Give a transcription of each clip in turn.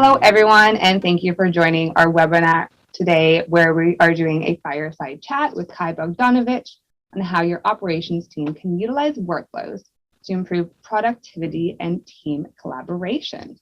Hello, everyone, and thank you for joining our webinar today, where we are doing a fireside chat with Kai Bogdanovich on how your operations team can utilize workflows to improve productivity and team collaboration.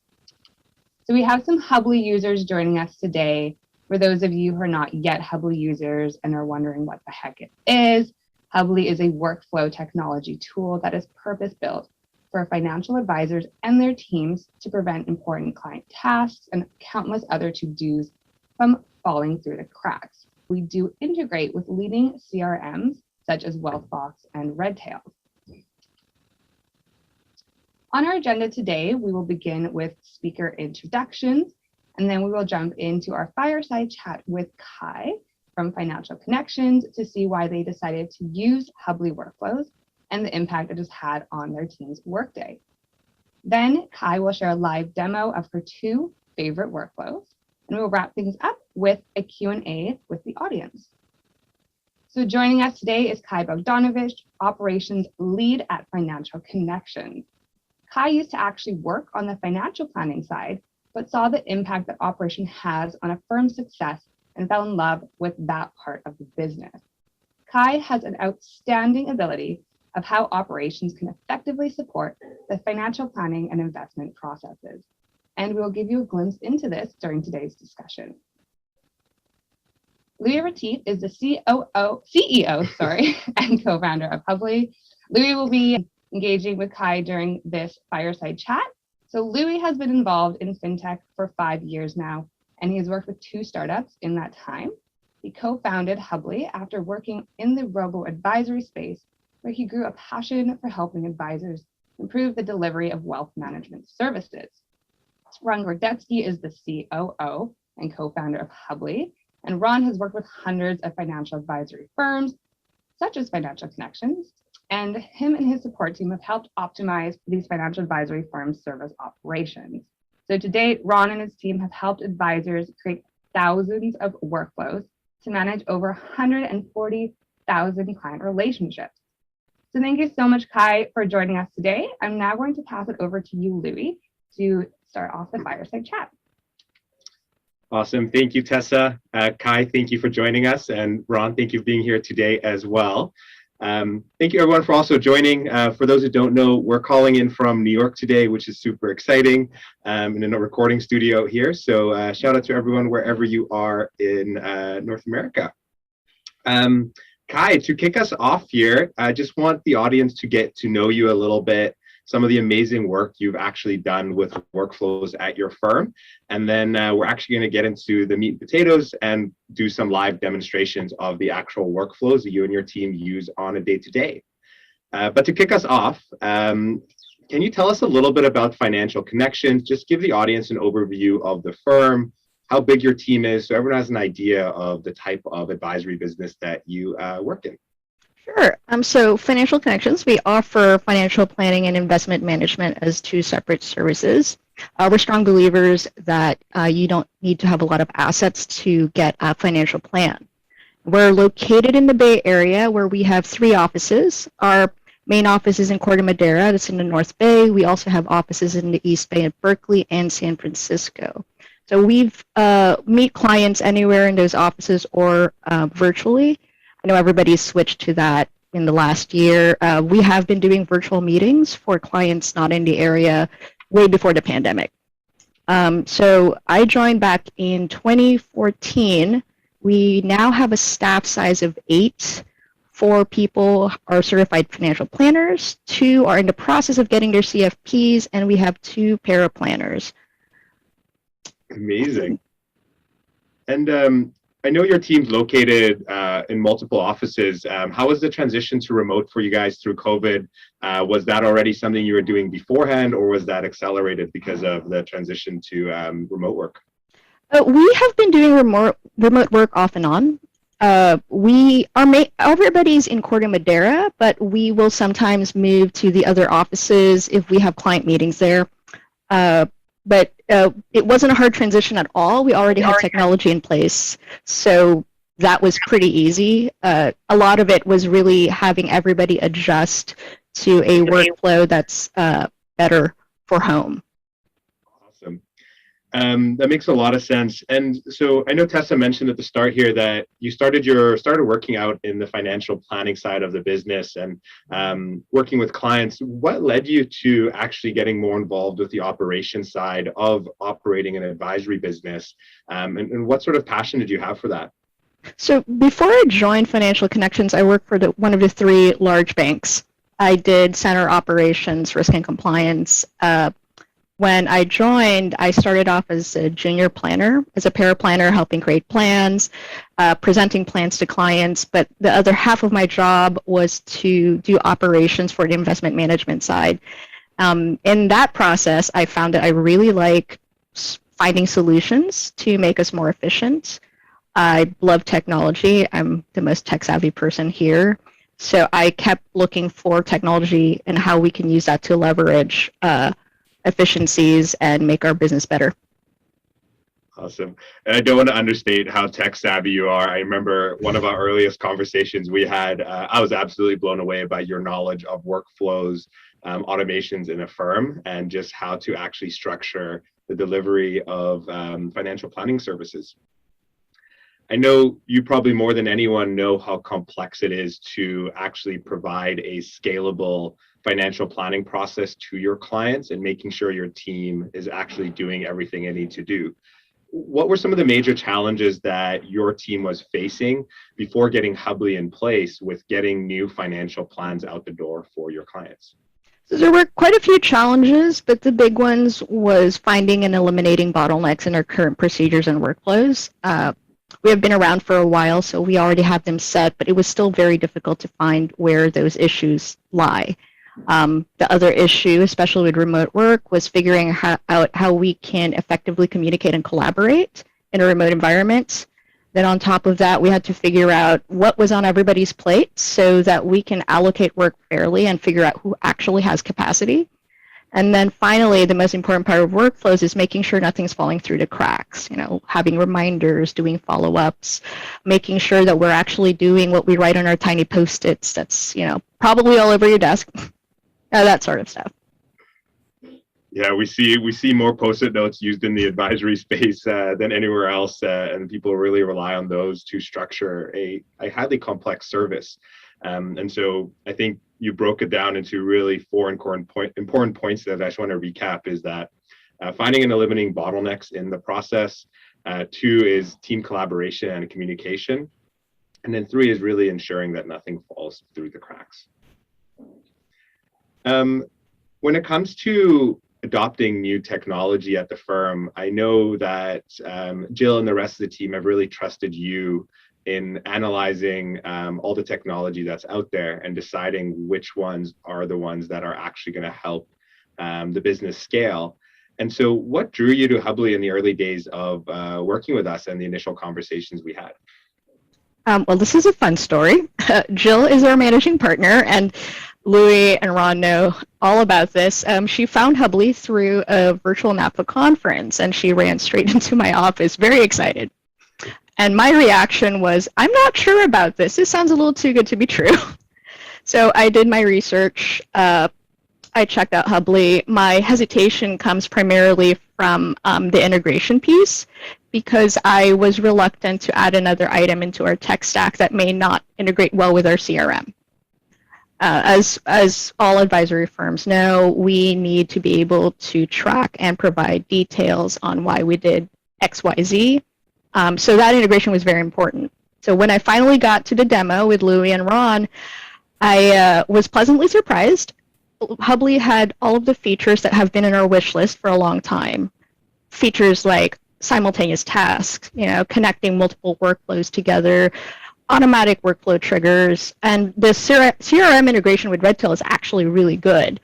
So we have some Hubly users joining us today. For those of you who are not yet Hubly users and are wondering what the heck it is, Hubly is a workflow technology tool that is purpose-built for financial advisors and their teams to prevent important client tasks and countless other to-dos from falling through the cracks. We do integrate with leading CRMs such as Wealthbox and Redtail. On our agenda today, we will begin with speaker introductions, and then we will jump into our fireside chat with Kai from Financial Connections to see why they decided to use Hubly workflows and the impact it has had on their team's workday. Then Kai will share a live demo of her two favorite workflows, and we'll wrap things up with a Q&A with the audience. So joining us today is Kai Bogdanovich, Operations Lead at Financial Connections. Kai used to actually work on the financial planning side, but saw the impact that operation has on a firm's success and fell in love with that part of the business. Kai has an outstanding ability of how operations can effectively support the financial planning and investment processes. And we'll give you a glimpse into this during today's discussion. Louis Retief is the CEO, and co-founder of Hubly. Louis will be engaging with Kai during this fireside chat. So Louis has been involved in fintech for 5 years now, and he has worked with 2 startups in that time. He co-founded Hubly after working in the robo-advisory space, where he grew a passion for helping advisors improve the delivery of wealth management services. Ron Gorodetsky is the COO and co-founder of Hubly, and Ron has worked with hundreds of financial advisory firms, such as Financial Connections, and him and his support team have helped optimize these financial advisory firms' service operations. So to date, Ron and his team have helped advisors create thousands of workflows to manage over 140,000 client relationships. So thank you so much, Kai, for joining us today. I'm now going to pass it over to you, Louis, to start off the fireside chat. Awesome. Thank you, Tessa. Kai, thank you for joining us. And Ron, thank you for being here today as well. Thank you, everyone, for also joining. For those who don't know, we're calling in from New York today, which is super exciting, in a recording studio here. So shout out to everyone wherever you are in North America. Kai, to kick us off here, I just want the audience to get to know you a little bit, some of the amazing work you've actually done with workflows at your firm. And then we're actually going to get into the meat and potatoes and do some live demonstrations of the actual workflows that you and your team use on a day-to-day. But to kick us off, can you tell us a little bit about Financial Connections? Just give the audience an overview of the firm, how big your team is, so everyone has an idea of the type of advisory business that you work in. Sure. So Financial Connections, we offer financial planning and investment management as 2 separate services. We're strong believers that you don't need to have a lot of assets to get a financial plan. We're located in the Bay Area, where we have 3 offices. Our main office is in Corte Madera, that's in the North Bay. We also have offices in the East Bay at Berkeley and San Francisco. So we've meet clients anywhere in those offices or virtually. I know everybody's switched to that in the last year. We have been doing virtual meetings for clients not in the area way before the pandemic. So I joined back in 2014. We now have a staff size of 8. 4 people are certified financial planners, 2 are in the process of getting their CFPs, and we have 2 paraplanners. Amazing. And I know your team's located in multiple offices. How was the transition to remote for you guys through COVID? Was that already something you were doing beforehand, or was that accelerated because of the transition to remote work? We have been doing remote work off and on. Everybody's in Corte Madera, but we will sometimes move to the other offices if we have client meetings there. But it wasn't a hard transition at all. We already had technology in place, so that was pretty easy. A lot of it was really having everybody adjust to a workflow that's better for home. Awesome. That makes a lot of sense. And so I know Tessa mentioned at the start here that you started working out in the financial planning side of the business and working with clients. What led you to actually getting more involved with the operations side of operating an advisory business? And what sort of passion did you have for that? So before I joined Financial Connections, I worked for one of the three large banks. I did center operations, risk and compliance. When I joined, I started off as a junior planner, as a paraplanner, helping create plans, presenting plans to clients. But the other half of my job was to do operations for the investment management side. In that process, I found that I really like finding solutions to make us more efficient. I love technology. I'm the most tech-savvy person here. So I kept looking for technology and how we can use that to leverage efficiencies and make our business better. Awesome. And I don't want to understate how tech savvy you are. I remember one of our earliest conversations we had, I was absolutely blown away by your knowledge of workflows, automations in a firm, and just how to actually structure the delivery of financial planning services. I know you probably more than anyone know how complex it is to actually provide a scalable financial planning process to your clients and making sure your team is actually doing everything it needs to do. What were some of the major challenges that your team was facing before getting Hubly in place with getting new financial plans out the door for your clients? So there were quite a few challenges, but the big ones was finding and eliminating bottlenecks in our current procedures and workflows. We have been around for a while, so we already have them set, but it was still very difficult to find where those issues lie. The other issue, especially with remote work, was figuring out how we can effectively communicate and collaborate in a remote environment. Then on top of that, we had to figure out what was on everybody's plate so that we can allocate work fairly and figure out who actually has capacity. And then finally, the most important part of workflows is making sure nothing's falling through the cracks, having reminders, doing follow-ups, making sure that we're actually doing what we write on our tiny Post-its that's, probably all over your desk, that sort of stuff. Yeah, we see more Post-it notes used in the advisory space than anywhere else, and people really rely on those to structure a highly complex service. And so I think you broke it down into really four important points that I just want to recap is that finding and eliminating bottlenecks in the process. 2 is team collaboration and communication. And then 3 is really ensuring that nothing falls through the cracks. When it comes to adopting new technology at the firm, I know that Jill and the rest of the team have really trusted you in analyzing all the technology that's out there and deciding which ones are the ones that are actually going to help the business scale. And so what drew you to Hubly in the early days of working with us and the initial conversations we had? Well, this is a fun story. Jill is our managing partner, and Louis and Ron know all about this. She found Hubly through a virtual NAPA conference, and she ran straight into my office, very excited. And my reaction was, I'm not sure about this. This sounds a little too good to be true. So I did my research. I checked out Hubly. My hesitation comes primarily from the integration piece, because I was reluctant to add another item into our tech stack that may not integrate well with our CRM. As all advisory firms know, we need to be able to track and provide details on why we did X, Y, Z. So that integration was very important. So when I finally got to the demo with Louis and Ron, I was pleasantly surprised. Hubly had all of the features that have been in our wish list for a long time. Features like simultaneous tasks, connecting multiple workflows together, automatic workflow triggers, and the CRM integration with Redtail is actually really good.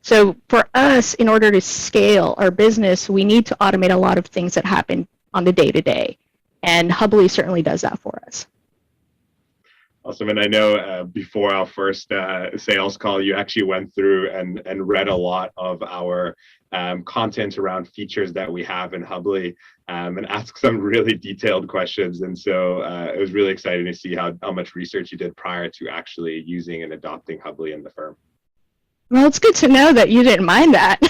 So for us, in order to scale our business, we need to automate a lot of things that happen on the day-to-day, and Hubly certainly does that for us. Awesome. And I know before our first sales call, you actually went through and read a lot of our content around features that we have in Hubly and asked some really detailed questions. And so it was really exciting to see how much research you did prior to actually using and adopting Hubly in the firm. Well, it's good to know that you didn't mind that.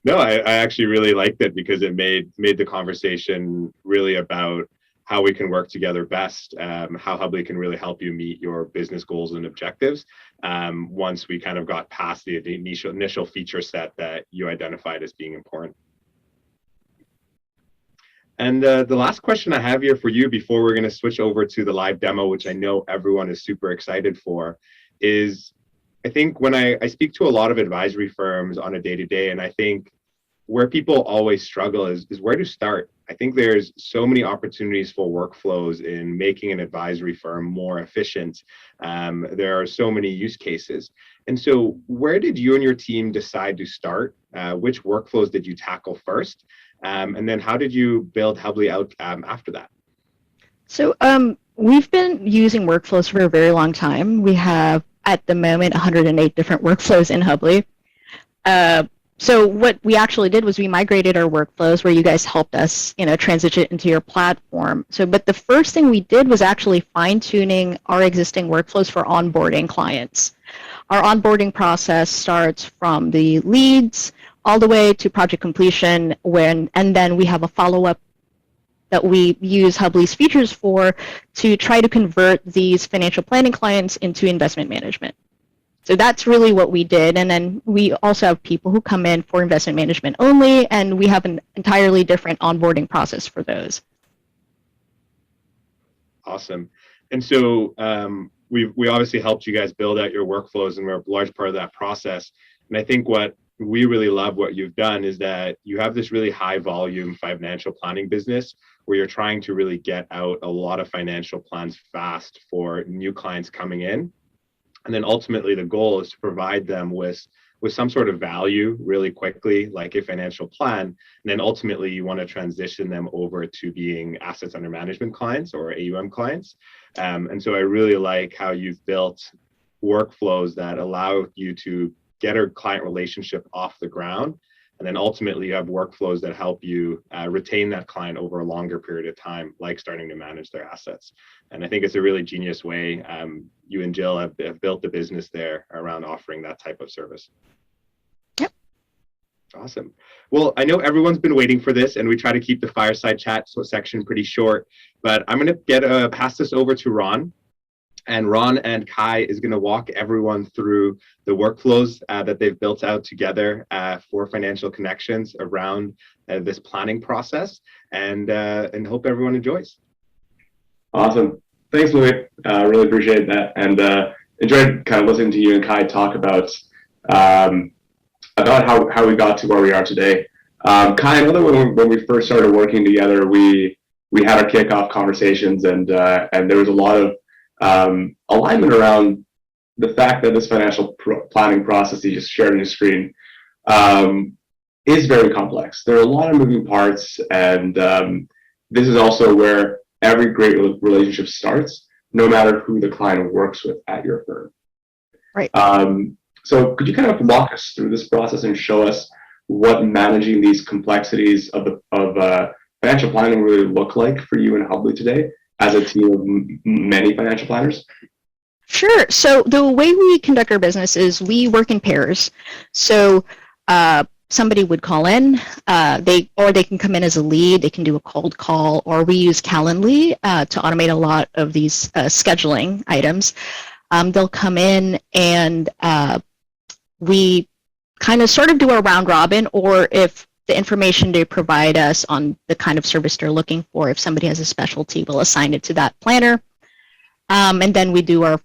No, I actually really liked it because it made the conversation really about how we can work together best, how Hubly can really help you meet your business goals and objectives once we kind of got past the initial feature set that you identified as being important. And the last question I have here for you before we're going to switch over to the live demo, which I know everyone is super excited for, is I think when I speak to a lot of advisory firms on a day-to-day, and I think where people always struggle is where to start. I think there's so many opportunities for workflows in making an advisory firm more efficient. There are so many use cases. And so where did you and your team decide to start? Which workflows did you tackle first? And then how did you build Hubly out after that? So we've been using workflows for a very long time. We have, at the moment, 108 different workflows in Hubly. So what we actually did was we migrated our workflows where you guys helped us, transition it into your platform. But the first thing we did was actually fine-tuning our existing workflows for onboarding clients. Our onboarding process starts from the leads all the way to project completion, and then we have a follow-up that we use Hubly's features for to try to convert these financial planning clients into investment management. So that's really what we did. And then we also have people who come in for investment management only, and we have an entirely different onboarding process for those. Awesome. And so we obviously helped you guys build out your workflows, and we're a large part of that process. And I think what we really love what you've done is that you have this really high volume financial planning business where you're trying to really get out a lot of financial plans fast for new clients coming in. And then ultimately the goal is to provide them with some sort of value really quickly, like a financial plan. And then ultimately you want to transition them over to being assets under management clients or AUM clients. And so I really like how you've built workflows that allow you to get a client relationship off the ground. And then ultimately you have workflows that help you retain that client over a longer period of time, like starting to manage their assets. And I think it's a really genius way. You and Jill have built the business there around offering that type of service. Yep. Awesome. Well, I know everyone's been waiting for this, and we try to keep the fireside chat section pretty short, but I'm going to pass this over to Ron. And Ron and Kai is going to walk everyone through the workflows that they've built out together for financial connections around this planning process, and hope everyone enjoys. Awesome. Thanks, Louis. Really appreciate that, and enjoyed kind of listening to you and Kai talk about how we got to where we are today. Kai, I know that when we first started working together, we had our kickoff conversations, and there was a lot of alignment around the fact that this financial planning process you just shared on your screen is very complex. There are a lot of moving parts, and this is also where every great relationship starts, no matter who the client works with at your firm. Right. So could you kind of walk us through this process and show us what managing these complexities of financial planning really look like for you and Hubly today as a team of many financial planners? Sure. So the way we conduct our business is we work in pairs. So somebody would call in, they can come in as a lead, they can do a cold call, or we use Calendly to automate a lot of these scheduling items. They'll come in and we kind of sort of do a round robin, or if the information they provide us on the kind of service they're looking for, if somebody has a specialty, we'll assign it to that planner. And then we do our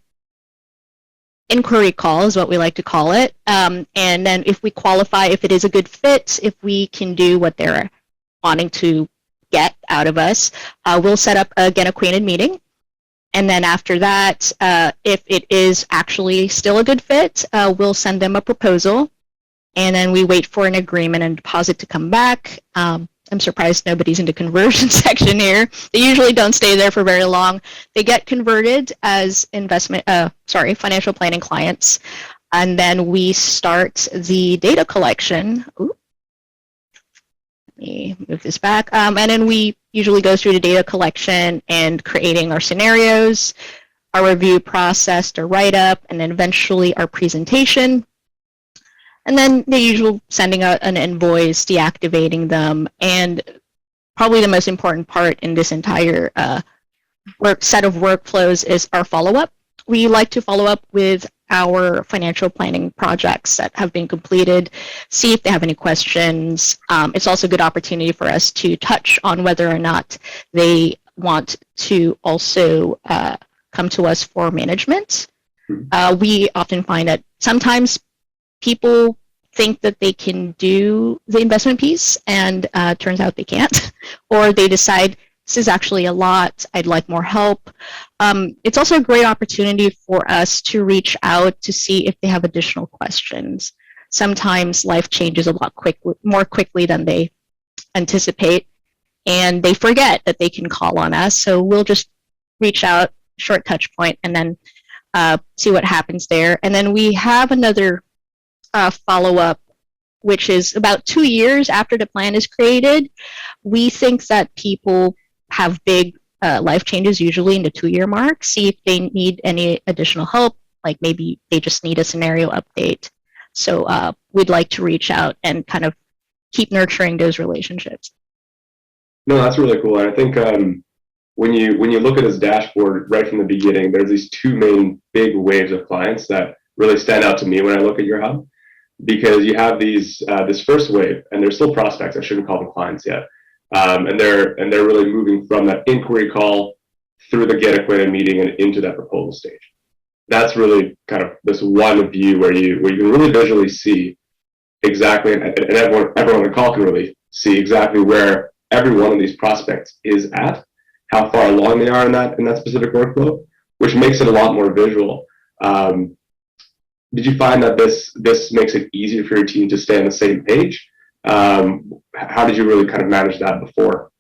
inquiry call is what we like to call it. And then if we qualify, if it is a good fit, if we can do what they're wanting to get out of us, we'll set up a get acquainted meeting. And then after that, if it is actually still a good fit, we'll send them a proposal. And then we wait for an agreement and deposit to come back. I'm surprised nobody's in the conversion section here. They usually don't stay there for very long. They get converted as financial planning clients. And then we start the data collection. Ooh. Let me move this back. And then we usually go through the data collection and creating our scenarios, our review process, our write-up, and then eventually our presentation. And then the usual sending out an invoice, deactivating them, and probably the most important part in this entire set of workflows is our follow-up. We like to follow up with our financial planning projects that have been completed, see if they have any questions. It's also a good opportunity for us to touch on whether or not they want to also come to us for management. We often find that sometimes people think that they can do the investment piece and turns out they can't, or they decide this is actually a lot, I'd like more help. It's also a great opportunity for us to reach out to see if they have additional questions. Sometimes life changes a lot more quickly than they anticipate, and they forget that they can call on us. So we'll just reach out, short touch point, and then see what happens there. And then we have another follow-up, which is about 2 years after the plan is created. We think that people have big life changes usually in the 2-year mark, see if they need any additional help, like maybe they just need a scenario update. So we'd like to reach out and kind of keep nurturing those relationships. No, that's really cool. And I think when you look at this dashboard right from the beginning, there's these two main big waves of clients that really stand out to me when I look at your hub, because you have these this first wave, and they're still prospects. I shouldn't call them clients yet, and they're really moving from that inquiry call through the get acquainted meeting and into that proposal stage. That's really kind of this one view where you can really visually see exactly, and everyone on the call can really see exactly where every one of these prospects is at, how far along they are in that specific workflow, which makes it a lot more visual. Did you find that this makes it easier for your team to stay on the same page? How did you really kind of manage that before?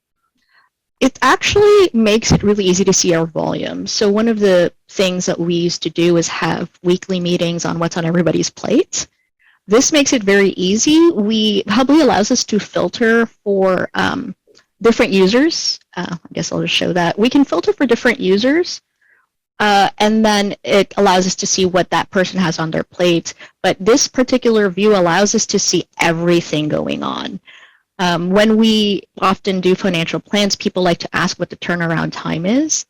It actually makes it really easy to see our volume. So one of the things that we used to do is have weekly meetings on what's on everybody's plate. This makes it very easy. Hubly allows us to filter for different users. I guess I'll just show that. We can filter for different users, and then it allows us to see what that person has on their plate. But this particular view allows us to see everything going on. When we often do financial plans, people like to ask what the turnaround time is.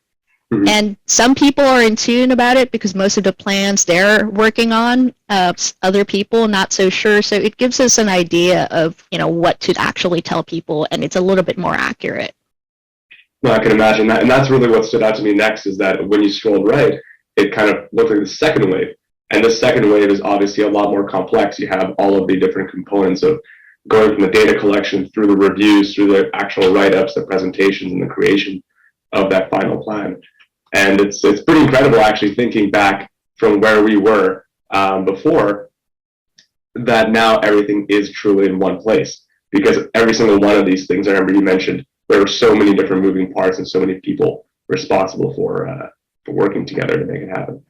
Mm-hmm. And some people are in tune about it because most of the plans they're working on, other people not so sure. So it gives us an idea of what to actually tell people, and it's a little bit more accurate. No, I can imagine that, and that's really what stood out to me next, is that when you scrolled right, it kind of looked like the second wave, and the second wave is obviously a lot more complex. You have all of the different components of going from the data collection through the reviews, through the actual write-ups, the presentations, and the creation of that final plan. And it's pretty incredible actually thinking back from where we were before, that now everything is truly in one place, because every single one of these things, I remember you mentioned, there were so many different moving parts and so many people responsible for working together to make it happen.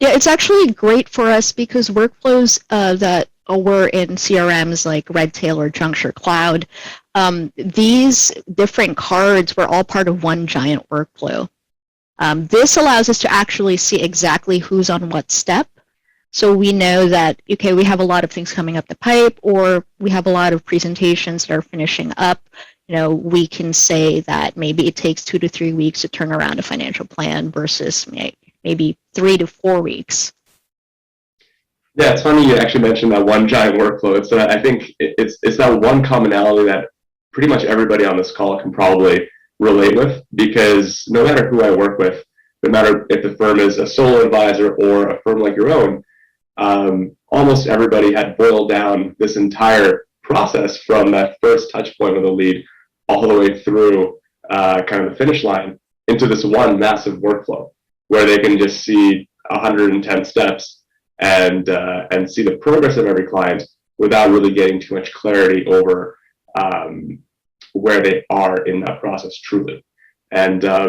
Yeah, it's actually great for us because workflows that were in CRMs like Redtail or Juncture Cloud, these different cards were all part of one giant workflow. This allows us to actually see exactly who's on what step. So we know that, okay, we have a lot of things coming up the pipe, or we have a lot of presentations that are finishing up. We can say that maybe it takes 2 to 3 weeks to turn around a financial plan versus maybe 3 to 4 weeks. Yeah, it's funny you actually mentioned that one giant workflow. I think it's that one commonality that pretty much everybody on this call can probably relate with, because no matter who I work with, no matter if the firm is a solo advisor or a firm like your own, almost everybody had boiled down this entire process from that first touch point with a lead all the way through kind of the finish line into this one massive workflow where they can just see 110 steps and see the progress of every client without really getting too much clarity over where they are in that process truly. And I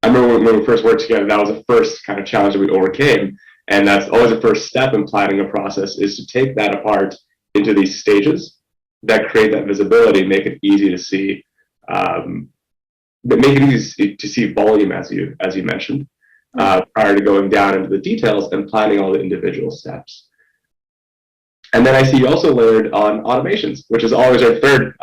remember when we first worked together, that was the first kind of challenge that we overcame. And that's always the first step in planning a process, is to take that apart into these stages that create that visibility, make it easy to see, make it easy to see volume, as you mentioned, prior to going down into the details and planning all the individual steps. And then I see you also layered on automations, which is always our third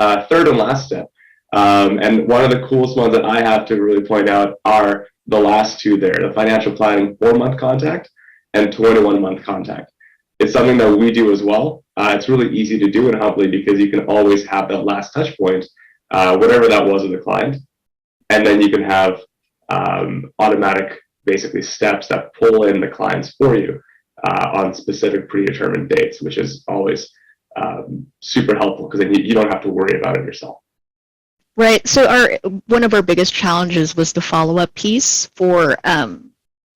and last step. And one of the coolest ones that I have to really point out are the last two there, the financial planning 4-month contact and 21-month contact. It's something that we do as well. It's really easy to do in Humbly because you can always have that last touch point, whatever that was with the client. And then you can have automatic, basically, steps that pull in the clients for you on specific predetermined dates, which is always super helpful because then you don't have to worry about it yourself. Right. So one of our biggest challenges was the follow-up piece for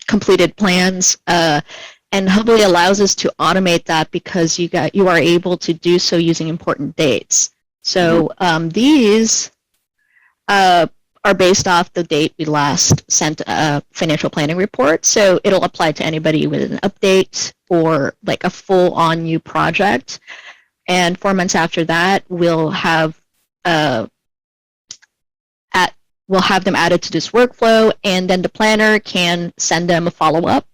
completed plans, and Humbly allows us to automate that because you are able to do so using important dates. So these are based off the date we last sent a financial planning report. So it'll apply to anybody with an update or like a full-on new project. And 4 months after that, we'll have them added to this workflow, and then the planner can send them a follow-up.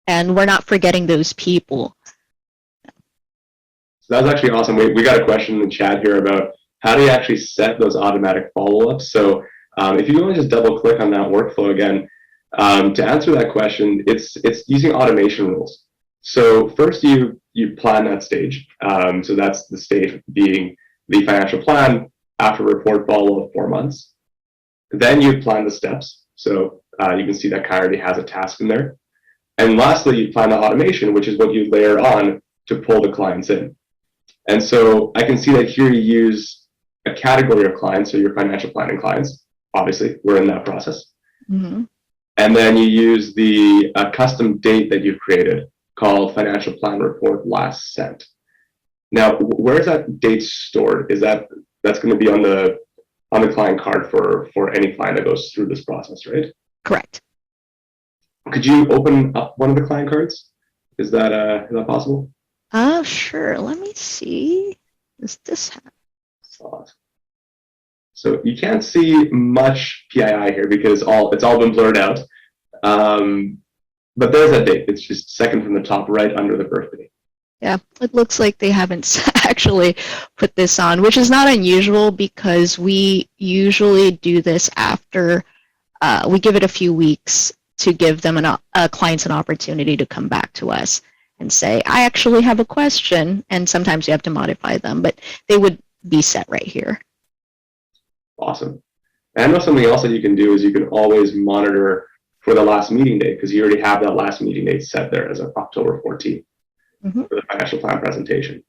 And we're not forgetting those people. So that's actually awesome. We got a question in the chat here about how do you actually set those automatic follow-ups. So if you want to just double click on that workflow again, to answer that question, it's using automation rules. So first you plan that stage. So that's the stage being the financial plan after report follow-up 4 months. Then you plan the steps. So you can see that Kai already has a task in there. And lastly, you plan the automation, which is what you layer on to pull the clients in. And so I can see that here you use a category of clients, so your financial planning clients. Obviously, we're in that process. Mm-hmm. And then you use the custom date that you've created called financial plan report last sent. Now, where is that date stored? That's going to be on the client card for any client that goes through this process, right? Correct. Could you open up one of the client cards? Is that possible? Sure. Let me see. Does this happen? So you can't see much PII here because it's all been blurred out. But there's that date. It's just second from the top, right under the birthday. Yeah, it looks like they haven't actually put this on, which is not unusual because we usually do this after we give it a few weeks to give them clients an opportunity to come back to us and say, I actually have a question, and sometimes you have to modify them, but they would be set right here. Awesome. And I know something else that you can do is you can always monitor for the last meeting date because you already have that last meeting date set there as of October 14th for the financial plan presentation.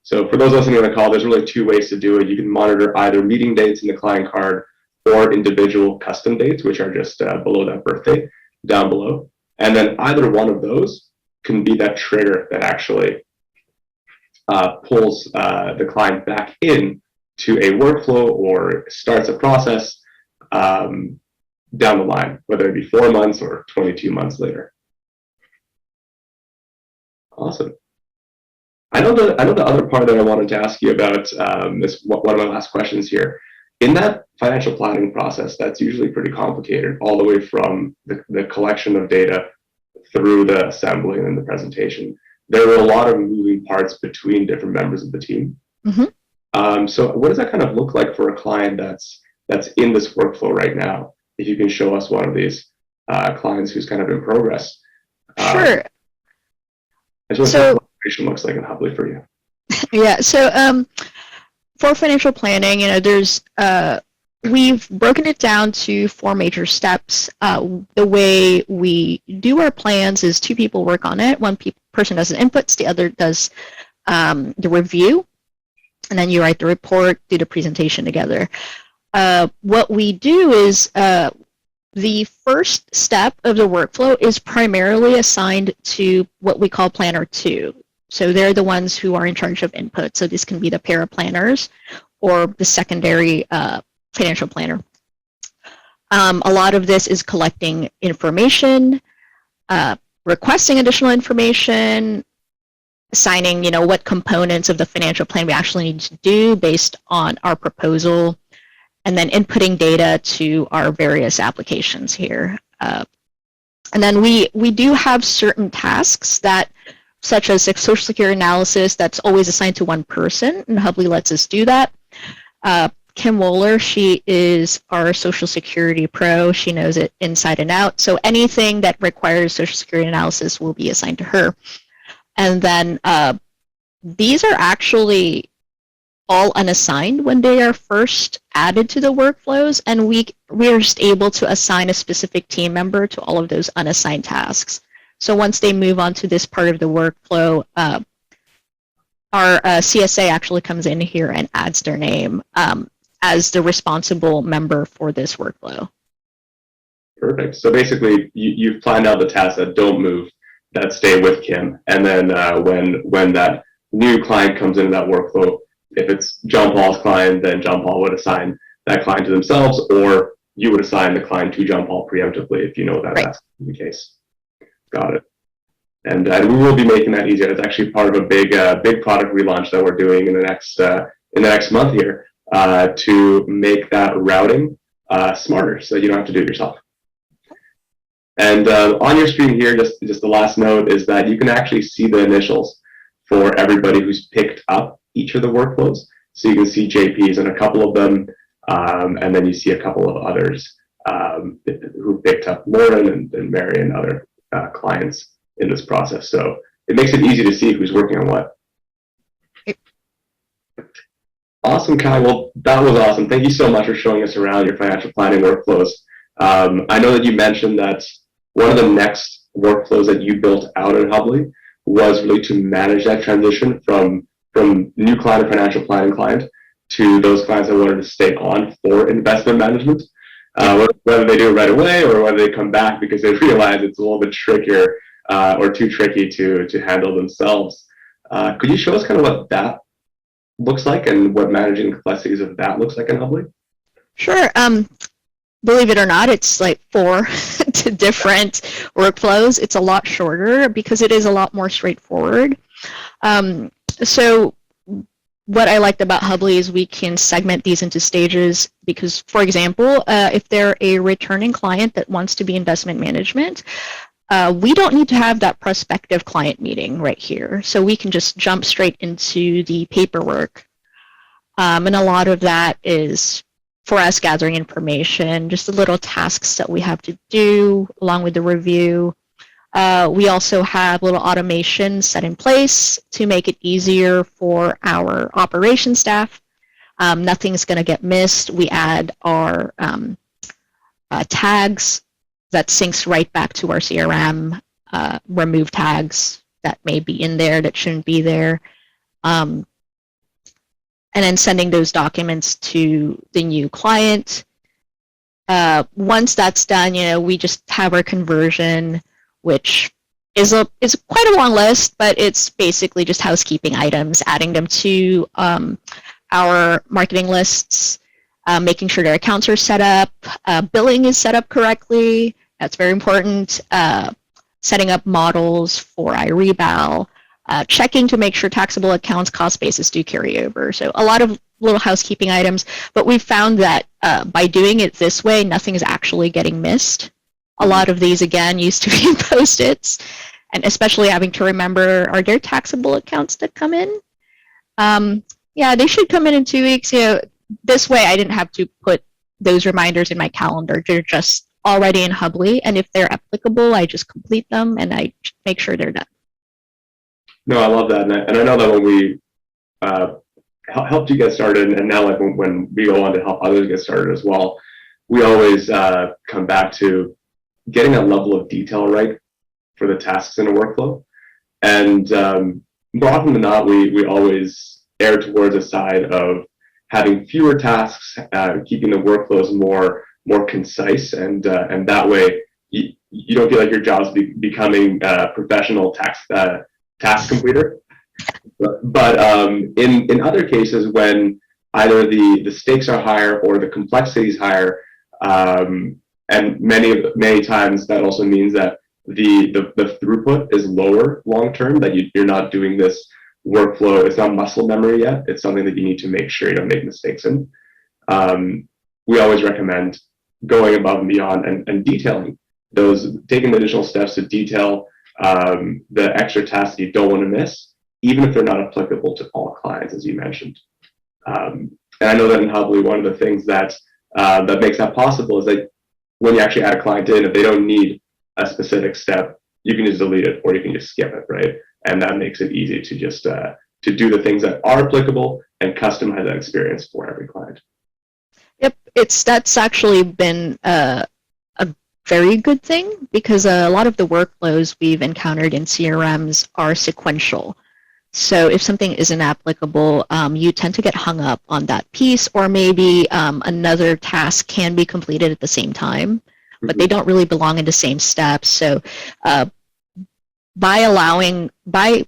So for those listening on the call, there's really two ways to do it. You can monitor either meeting dates in the client card or individual custom dates, which are just below that birthday, down below. And then either one of those can be that trigger that actually pulls the client back in to a workflow or starts a process down the line, whether it be 4 months or 22 months later. Awesome. I know the other part that I wanted to ask you about is one of my last questions here. In that financial planning process, that's usually pretty complicated, all the way from the collection of data through the assembly and then the presentation. There are a lot of moving parts between different members of the team. So what does that kind of look like for a client that's in this workflow right now? If you can show us one of these clients who's kind of in progress. Sure. I just want to see what operation looks like in Humbly for you. Yeah. So for financial planning, there's we've broken it down to 4 major steps. The way we do our plans is 2 people work on it. One person does the inputs, the other does the review, and then you write the report, do the presentation together. What we do is the first step of the workflow is primarily assigned to what we call Planner 2. So they're the ones who are in charge of input. So this can be the paraplanners or the secondary financial planner. A lot of this is collecting information, requesting additional information, assigning, what components of the financial plan we actually need to do based on our proposal, and then inputting data to our various applications here. And then we do have certain tasks that such as a social security analysis that's always assigned to one person, and Hubly lets us do that. Kim Wohler, she is our social security pro. She knows it inside and out. So anything that requires social security analysis will be assigned to her. And then these are actually all unassigned when they are first added to the workflows, and we are just able to assign a specific team member to all of those unassigned tasks. So once they move on to this part of the workflow, our CSA actually comes in here and adds their name as the responsible member for this workflow. Perfect. So basically, you've planned out the tasks that don't move, that stay with Kim, and then when that new client comes into that workflow, if it's John Paul's client, then John Paul would assign that client to themselves, or you would assign the client to John Paul preemptively if you know that that's the case. Got it. And we will be making that easier. It's actually part of a big product relaunch that we're doing in the next month here to make that routing smarter, so you don't have to do it yourself. And on your screen here, just the last note is that you can actually see the initials for everybody who's picked up each of the workflows. So you can see JP's and a couple of them, and then you see a couple of others who picked up Lauren and Mary and other clients in this process. So it makes it easy to see who's working on what. Awesome, Kai. Well, that was awesome. Thank you so much for showing us around your financial planning workflows. I know that you mentioned that one of the next workflows that you built out at Hubly was really to manage that transition from new client or financial planning client to those clients that wanted to stay on for investment management, whether they do it right away or whether they come back because they realize it's a little bit trickier or too tricky to handle themselves. Could you show us kind of what that looks like and what managing the complexities of that looks like in Hubly? Sure. Believe it or not, it's like 4 different workflows. It's a lot shorter because it is a lot more straightforward. So what I liked about Hubly is we can segment these into stages because, for example, if they're a returning client that wants to be investment management, we don't need to have that prospective client meeting right here. So we can just jump straight into the paperwork. And a lot of that is for us gathering information, just the little tasks that we have to do along with the review. We also have little automation set in place to make it easier for our operations staff. Nothing's going to get missed. We add our tags that syncs right back to our CRM, remove tags that may be in there that shouldn't be there, and then sending those documents to the new client. Once that's done, we just have our conversion, which is quite a long list, but it's basically just housekeeping items, adding them to our marketing lists, making sure their accounts are set up, billing is set up correctly. That's very important. Setting up models for iRebal, checking to make sure taxable accounts cost basis do carry over. So a lot of little housekeeping items, but we've found that by doing it this way, nothing is actually getting missed. A lot of these, again, used to be Post-its, and especially having to remember, are there taxable accounts that come in? Yeah, they should come in 2 weeks. This way I didn't have to put those reminders in my calendar. They're just already in Hubly, and if they're applicable, I just complete them and I make sure they're done. No, I love that, and I know that when we helped you get started, and now like when we go on to help others get started as well, we always come back to getting a level of detail right for the tasks in a workflow. And more often than not, we always err towards the side of having fewer tasks, keeping the workflows more concise, and that way you don't feel like your job's becoming a professional task completer. But in other cases, when either the stakes are higher or the complexity is higher, and many times that also means that the throughput is lower long term, that you're not doing this workflow. It's not muscle memory yet. It's something that you need to make sure you don't make mistakes in. We always recommend going above and beyond and detailing those, taking the additional steps to detail the extra tasks you don't want to miss, even if they're not applicable to all clients, as you mentioned. And I know that in Hubly, one of the things that that makes that possible is that when you actually add a client in, if they don't need a specific step, you can just delete it or you can just skip it, right? And that makes it easy to just to do the things that are applicable and customize that experience for every client. Yep, that's actually been a very good thing, because a lot of the workflows we've encountered in CRMs are sequential. So if something isn't applicable, you tend to get hung up on that piece, or maybe another task can be completed at the same time, but they don't really belong in the same steps. So by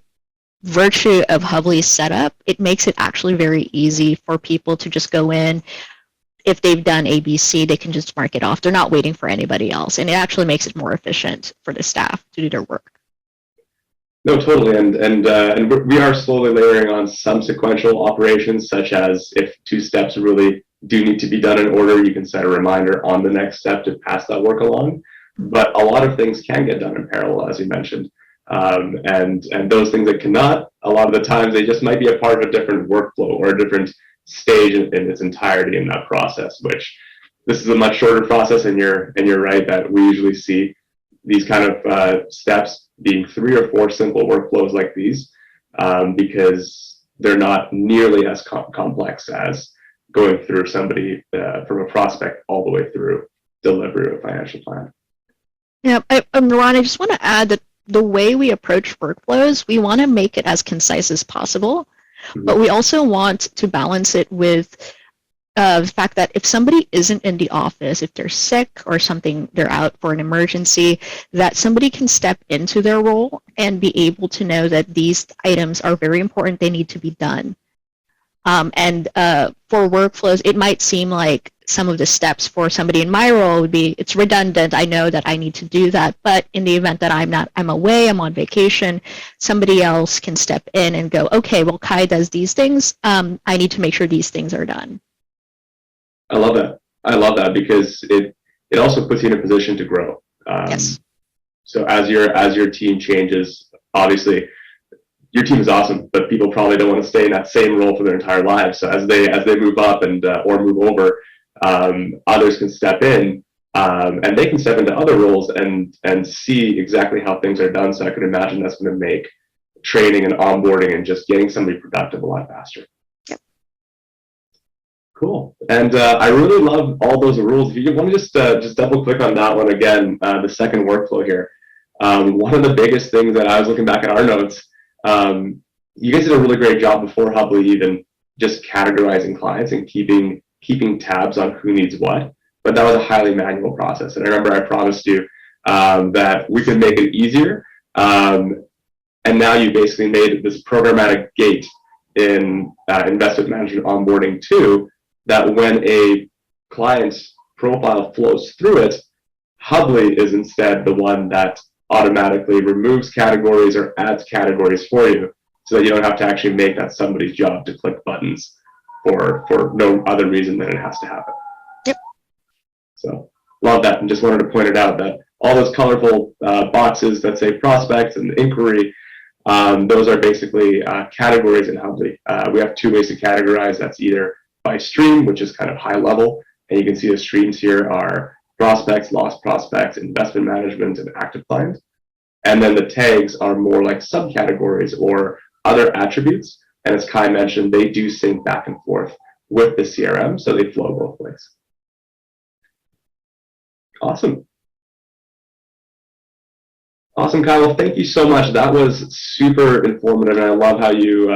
virtue of Hubly's setup, it makes it actually very easy for people to just go in. If they've done ABC, they can just mark it off. They're not waiting for anybody else, and it actually makes it more efficient for the staff to do their work. No, totally, and we are slowly layering on some sequential operations, such as if two steps really do need to be done in order, you can set a reminder on the next step to pass that work along. But a lot of things can get done in parallel, as you mentioned, and those things that cannot, a lot of the times they just might be a part of a different workflow or a different stage in its entirety in that process. Which this is a much shorter process, and you're right that we usually see these kind of steps being 3 or 4 simple workflows like these, because they're not nearly as complex as going through somebody from a prospect all the way through delivery of a financial plan. Yeah, Ron, I just want to add that the way we approach workflows, we want to make it as concise as possible, but we also want to balance it with the fact that if somebody isn't in the office, if they're sick or something, they're out for an emergency, that somebody can step into their role and be able to know that these items are very important, they need to be done. And for workflows, it might seem like some of the steps for somebody in my role would be, it's redundant, I know that I need to do that, but in the event that I'm away, I'm on vacation, somebody else can step in and go, okay, well, Kai does these things, I need to make sure these things are done. I love that. I love that because it also puts you in a position to grow. Yes. So as your team changes, obviously your team is awesome, but people probably don't want to stay in that same role for their entire lives. So as they move up and or move over, others can step in, and they can step into other roles and see exactly how things are done. So I could imagine that's going to make training and onboarding and just getting somebody productive a lot faster. Yep. Cool. And I really love all those rules. If you want to just double click on that one again, the second workflow here. One of the biggest things that I was looking back at our notes, you guys did a really great job before Hubly even just categorizing clients and keeping tabs on who needs what. But that was a highly manual process. And I remember I promised you that we could make it easier. And now you basically made this programmatic gate in investment management onboarding too, that when a client's profile flows through it, Hubly is instead the one that automatically removes categories or adds categories for you, so that you don't have to actually make that somebody's job to click buttons for no other reason than it has to happen. Yep. So love that, and just wanted to point it out that all those colorful boxes that say prospects and inquiry, those are basically categories in Hubly. We have 2 ways to categorize. That's either by stream, which is kind of high level, and you can see the streams here are prospects, lost prospects, investment management, and active clients. And then the tags are more like subcategories or other attributes. And as Kai mentioned, they do sync back and forth with the CRM, so they flow both ways. Awesome. Awesome, Kai. Well, thank you so much. That was super informative, and I love how you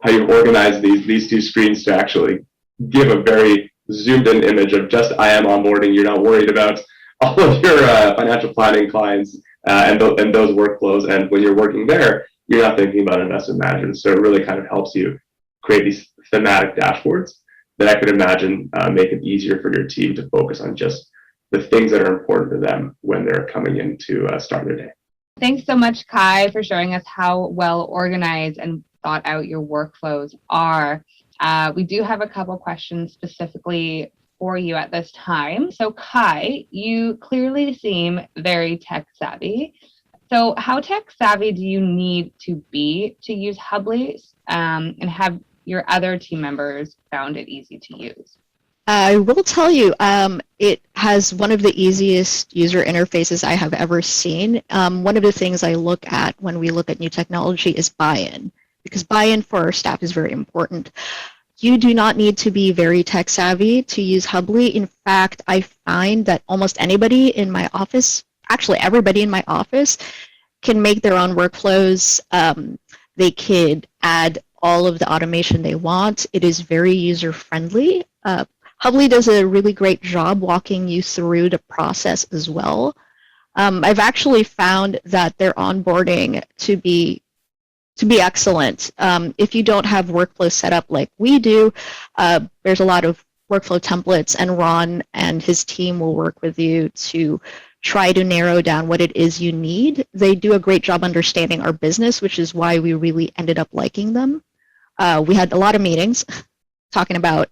organized these 2 screens to actually give a very zoomed-in image of just I am onboarding. You're not worried about all of your financial planning clients and those workflows. And when you're working there, you're not thinking about investment management. So it really kind of helps you create these thematic dashboards that I could imagine make it easier for your team to focus on just the things that are important to them when they're coming in to start their day. Thanks so much, Kai, for showing us how well organized and thought out your workflows are. We do have a couple questions specifically for you at this time. So Kai, you clearly seem very tech savvy. So how tech savvy do you need to be to use Hubly, and have your other team members found it easy to use? I will tell you, it has one of the easiest user interfaces I have ever seen. One of the things I look at when we look at new technology is buy-in, because buy-in for our staff is very important. You do not need to be very tech savvy to use Hubly. In fact, I find that almost anybody in my office, actually everybody in my office, can make their own workflows. They could add all of the automation they want. It is very user friendly. Hubly does a really great job walking you through the process as well. I've actually found that their onboarding to be excellent. If you don't have workflow set up like we do, there's a lot of workflow templates, and Ron and his team will work with you to try to narrow down what it is you need. They do a great job understanding our business, which is why we really ended up liking them. We had a lot of meetings talking about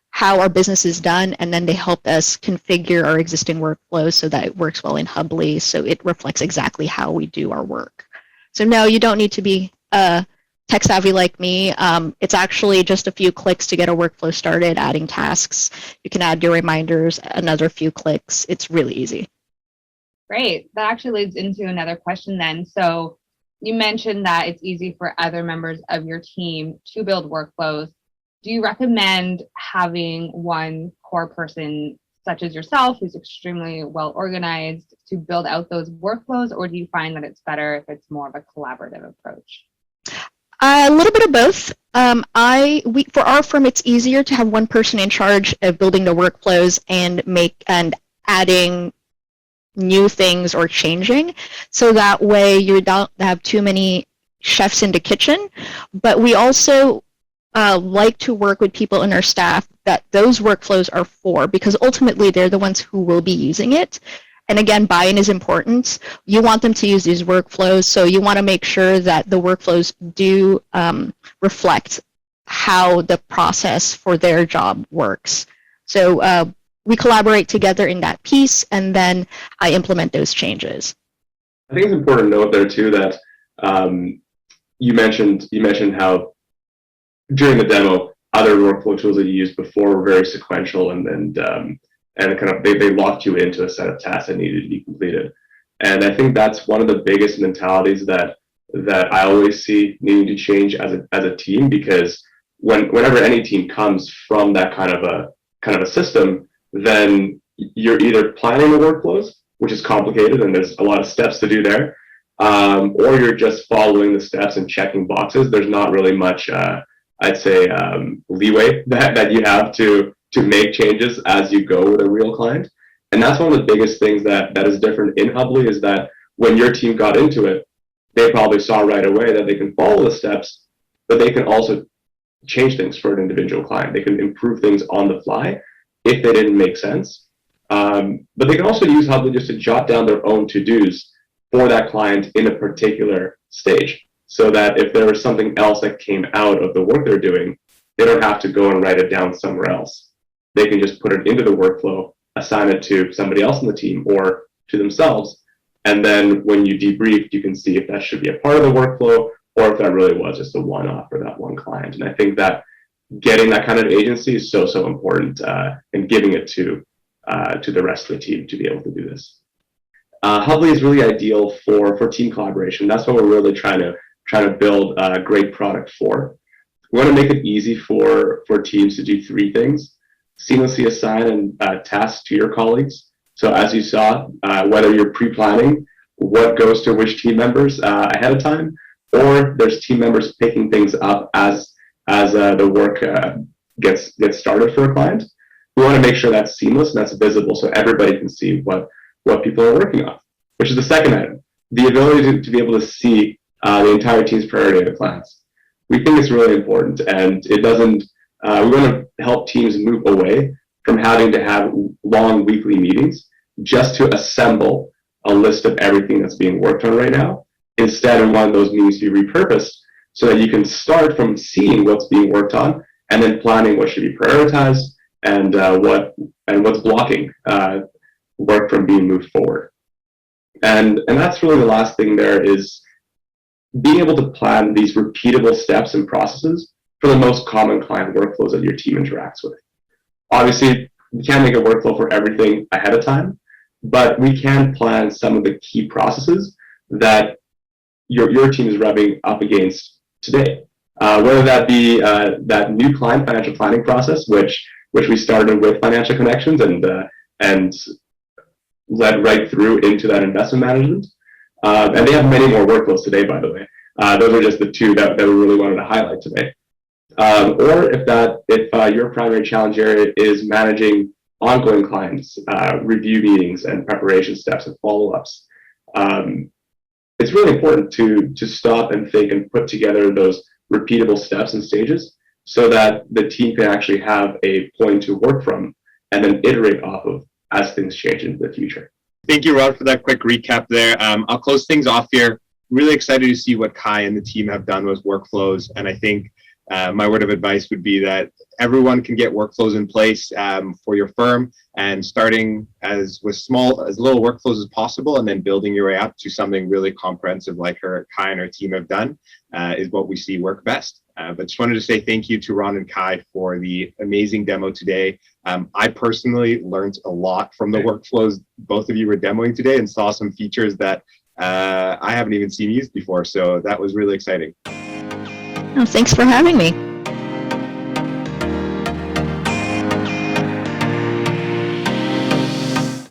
how our business is done, and then they helped us configure our existing workflows so that it works well in Hubly, so it reflects exactly how we do our work. So no, you don't need to be tech savvy like me. It's actually just a few clicks to get a workflow started, adding tasks. You can add your reminders, another few clicks. It's really easy. Great. That actually leads into another question then. So you mentioned that it's easy for other members of your team to build workflows. Do you recommend having one core person such as yourself, who's extremely well organized, to build out those workflows, or do you find that it's better if it's more of a collaborative approach? A little bit of both. For our firm, it's easier to have one person in charge of building the workflows and adding new things or changing, so that way you don't have too many chefs in the kitchen. But we also like to work with people in our staff that those workflows are for, because ultimately they're the ones who will be using it. And again, buy-in is important. You want them to use these workflows, so you want to make sure that the workflows do reflect how the process for their job works. So we collaborate together in that piece, and then I implement those changes. I think it's important to note there too that you mentioned how during the demo, other workflow tools that you used before were very sequential and kind of they locked you into a set of tasks that needed to be completed. And I think that's one of the biggest mentalities that I always see needing to change as a team, because whenever any team comes from that kind of a system, then you're either planning the workflows, which is complicated and there's a lot of steps to do there, or you're just following the steps and checking boxes. There's not really much I'd say leeway that you have to make changes as you go with a real client. And that's one of the biggest things that is different in Hubly, is that when your team got into it, they probably saw right away that they can follow the steps, but they can also change things for an individual client. They can improve things on the fly if they didn't make sense. But they can also use Hubly just to jot down their own to-dos for that client in a particular stage, so that if there was something else that came out of the work they're doing, they don't have to go and write it down somewhere else. They can just put it into the workflow, assign it to somebody else in the team or to themselves, and then when you debrief, you can see if that should be a part of the workflow or if that really was just a one-off for that one client. And I think that getting that kind of agency is so important, and giving it to the rest of the team to be able to do this. Hubly is really ideal for team collaboration. That's what we're really trying to build a great product for. We want to make it easy for teams to do three things: seamlessly assign tasks to your colleagues. So as you saw, whether you're pre-planning what goes to which team members ahead of time, or there's team members picking things up as the work gets started for a client, we want to make sure that's seamless and that's visible so everybody can see what people are working on, which is the second item: the ability to be able to see the entire team's priority of the plans. We think it's really important, and it doesn't. We want to help teams move away from having to have long weekly meetings just to assemble a list of everything that's being worked on right now. Instead, we want those meetings to be repurposed so that you can start from seeing what's being worked on and then planning what should be prioritized and what's blocking work from being moved forward. And that's really the last thing there, is being able to plan these repeatable steps and processes for the most common client workflows that your team interacts with. Obviously, we can't make a workflow for everything ahead of time, but we can plan some of the key processes that your team is rubbing up against today. Whether that be that new client financial planning process, which we started with Financial Connections and led right through into that investment management. And they have many more workflows today, by the way. Those are just the two that we really wanted to highlight today. Or if your primary challenge area is managing ongoing clients, review meetings and preparation steps and follow-ups, it's really important to stop and think and put together those repeatable steps and stages so that the team can actually have a point to work from and then iterate off of as things change into the future. Thank you, Rod, for that quick recap there. I'll close things off here. Really excited to see what Kai and the team have done with workflows. And I think my word of advice would be that everyone can get workflows in place for your firm, and starting with as little workflows as possible and then building your way up to something really comprehensive like Kai and her team have done is what we see work best. But just wanted to say thank you to Ron and Kai for the amazing demo today. I personally learned a lot from the workflows both of you were demoing today and saw some features that I haven't even seen used before. So that was really exciting. Oh, thanks for having me.